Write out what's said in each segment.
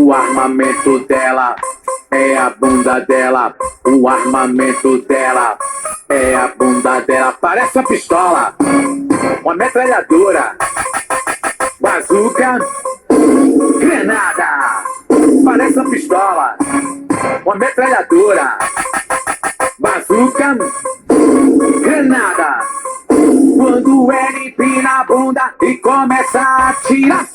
O armamento dela é a bunda dela. O armamento dela é a bunda dela. Parece uma pistola, uma metralhadora, bazuca, granada. Parece uma pistola, uma metralhadora, bazuca, granada. Quando ele empina a bunda e começa a atirar.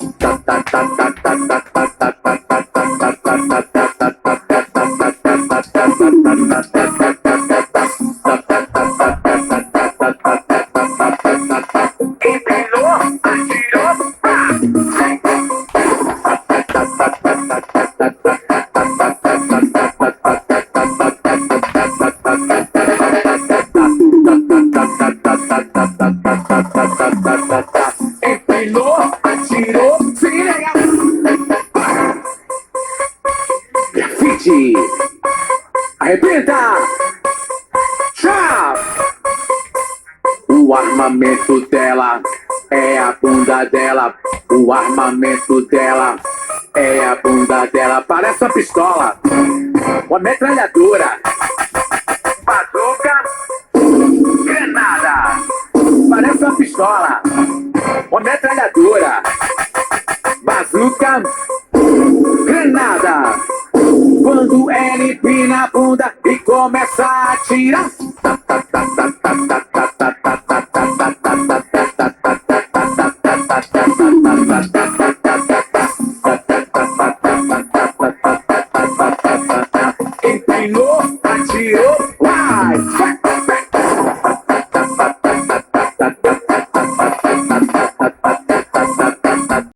Empinou, atirou, empinou, atirou, se liga. Grafite, arrebenta, chá. O armamento dela é a bunda dela. O armamento dela é a bunda dela. Parece uma pistola, uma metralhadora, bazuca, granada. Parece uma pistola, uma metralhadora, bazuca, granada. Quando ele empina a bunda e começa a atirar.